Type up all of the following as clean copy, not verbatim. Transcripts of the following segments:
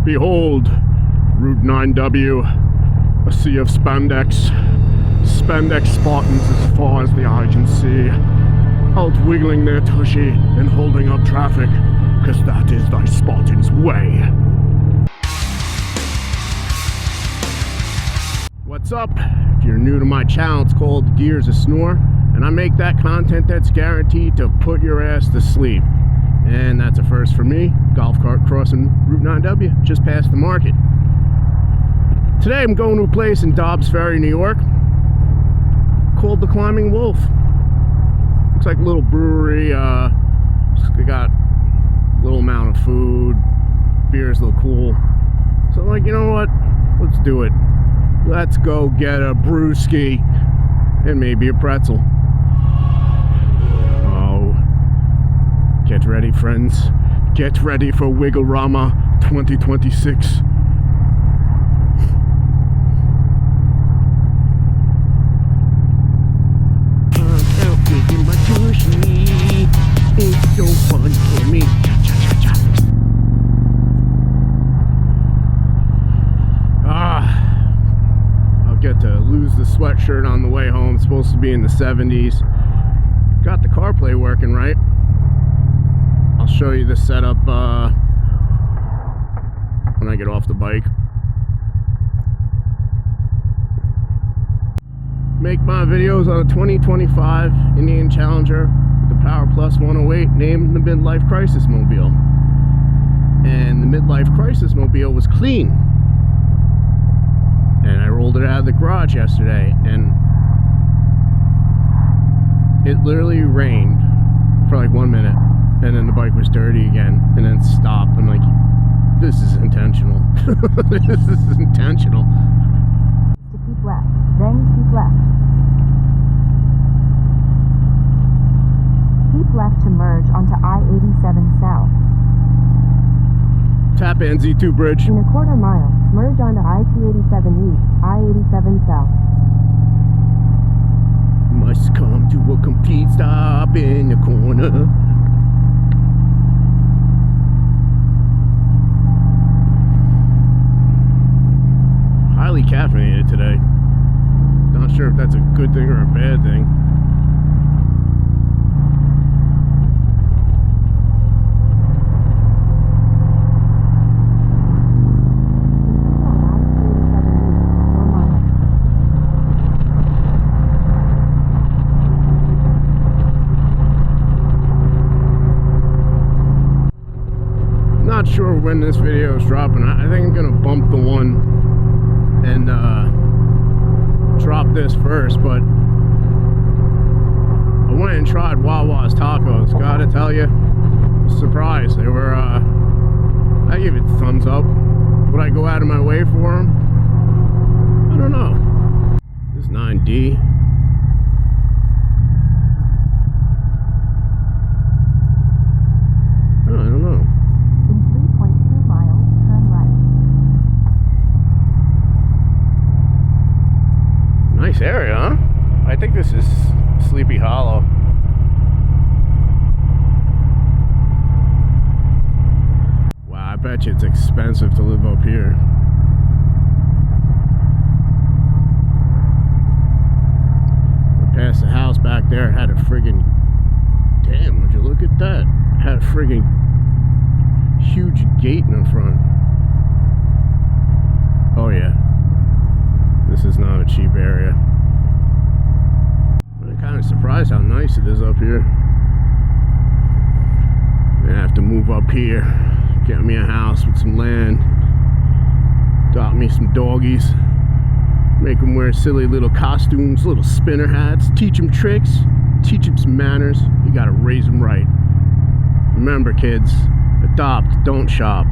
Behold, Route 9W, a sea of spandex Spartans as far as the eye can see, out wiggling their tushy and holding up traffic, 'cause that is thy Spartan's way. What's up? If you're new to my channel, it's called Gears of Snore, and I make that content that's guaranteed to put your ass to sleep. And that's a first for me. Golf cart crossing Route 9W, just past the market. Today I'm going to a place in Dobbs, Ferry, New York, called the Climbing Wolf. Looks like a little brewery. They got a little amount of food. Beers look cool. So I'm like, you know what? Let's do it. Let's go get a brewski and maybe a pretzel. Oh, get ready, friends. Get ready for Wiggle-Rama 2026. It's so fun for me. Cha-cha-cha-cha. I'll get to lose the sweatshirt on the way home. It's supposed to be in the 70s. Got the CarPlay working right. I'll show you the setup when I get off the bike. Make my videos on a 2025 Indian Challenger with the Power Plus 108, named the Midlife Crisis Mobile. And the Midlife Crisis Mobile was clean. And I rolled it out of the garage yesterday, and it literally rained for like 1 minute, and then the bike was dirty again, and then stopped. I'm like, this is intentional. This is intentional. To keep left, then keep left. Keep left to merge onto I-87 South. Tap NZ2 bridge. In a quarter mile, merge onto I-287 East, I-87 South. Must come to a complete stop in the corner. Highly caffeinated today. Not sure if that's a good thing or a bad thing. Not sure when this video is dropping. I think I'm gonna bump the one and drop this first, but I went and tried Wawa's tacos. Gotta tell you, surprised. They were I give it thumbs up. Would I go out of my way for them? I don't know. This is 9D. I don't know. Nice area, huh? I think this is Sleepy Hollow. Wow, I bet you it's expensive to live up here. I passed the house back there, it had a friggin'... Damn, would you look at that? It had a friggin' huge gate in the front. Oh yeah. This is not a cheap area. I'm kind of surprised how nice it is up here. I have to move up here, get me a house with some land, adopt me some doggies, make them wear silly little costumes, little spinner hats, teach them tricks, teach them some manners. You gotta raise them right. Remember, kids, adopt, don't shop.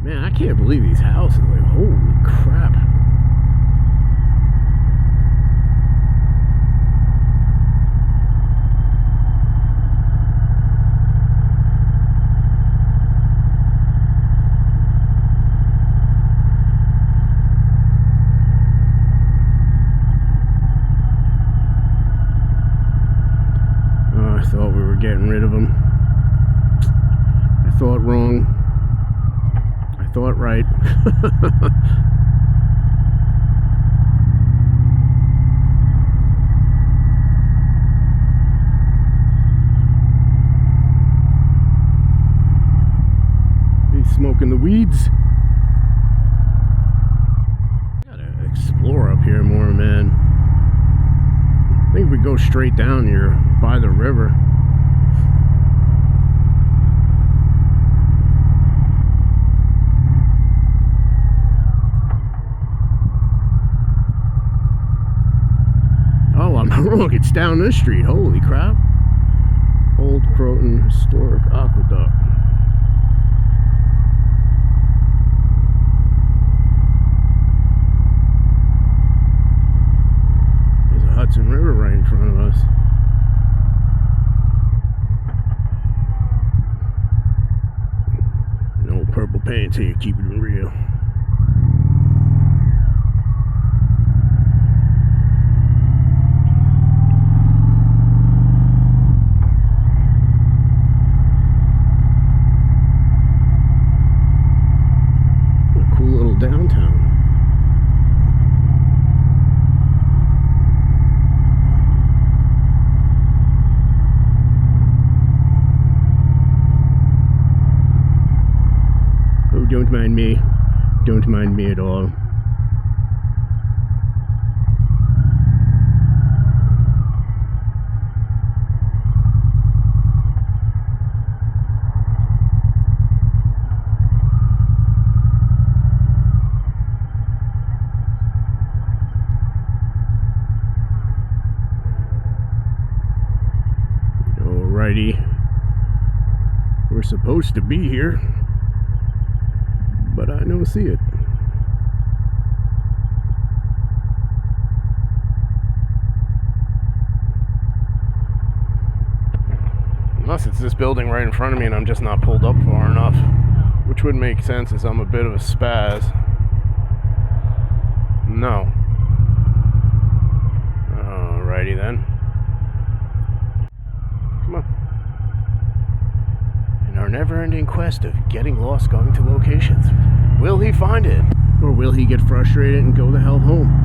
Man, I can't believe these houses. Like, holy crap. Oh, I thought we were getting rid of them. I thought wrong. I thought right. He's smoking the weeds. Gotta explore up here more, man. I think we go straight down here by the river. Oh, I'm wrong. It's down this street. Holy crap. Old Croton Historic Aqueduct. There's a Hudson River right in front of us. No purple pants here, keeping it real. Downtown. Oh, don't mind me. Don't mind me at all. We're supposed to be here, but I don't see it. Unless it's this building right in front of me and I'm just not pulled up far enough, which would make sense as I'm a bit of a spaz. No. Alrighty then. Come on. In our never-ending quest of getting lost going to locations, will he find it? Or will he get frustrated and go the hell home?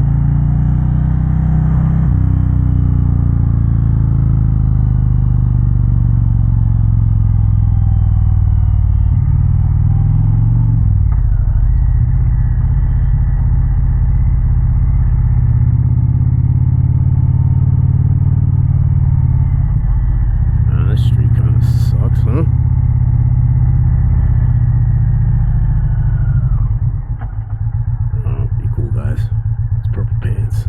This street kind of sucks, huh? It's purple pants.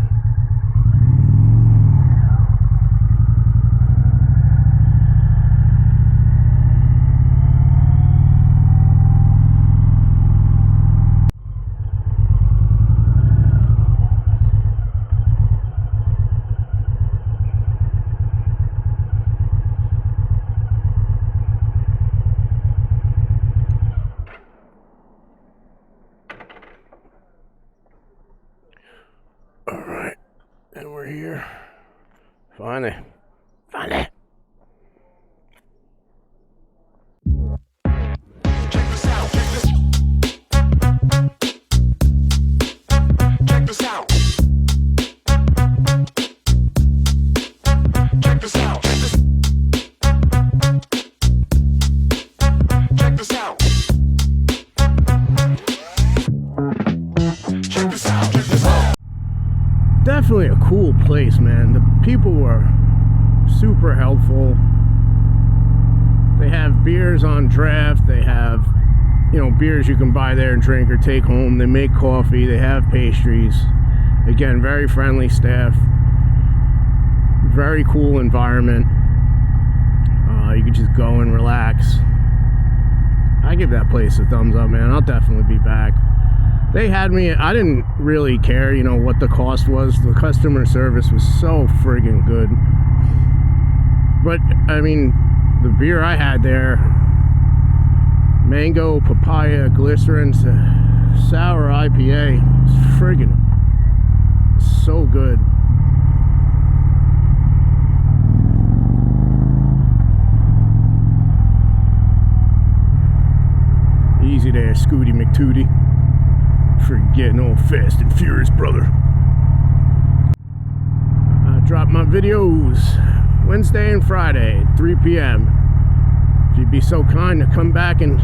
Alright, and we're here. Finally. Finally. Check this out. Check this out. Check this out. Check this out. Check this out. Check this out. Definitely a cool place, man. The people were super helpful. They have beers on draft. They have, beers you can buy there and drink or take home. They make coffee. They have pastries. Again, very friendly staff. Very cool environment. You can just go and relax. I give that place a thumbs up, man. I'll definitely be back. They had me, I didn't really care, what the cost was. The customer service was so friggin' good. But, I mean, the beer I had there, mango, papaya, glycerin, sour IPA, it's friggin' so good. there, Scooty McTootie. For getting all fast and furious, brother. I drop my videos Wednesday and Friday, 3 p.m. If you'd be so kind to come back and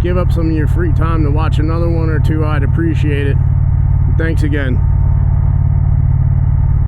give up some of your free time to watch another one or two, I'd appreciate it. And thanks again.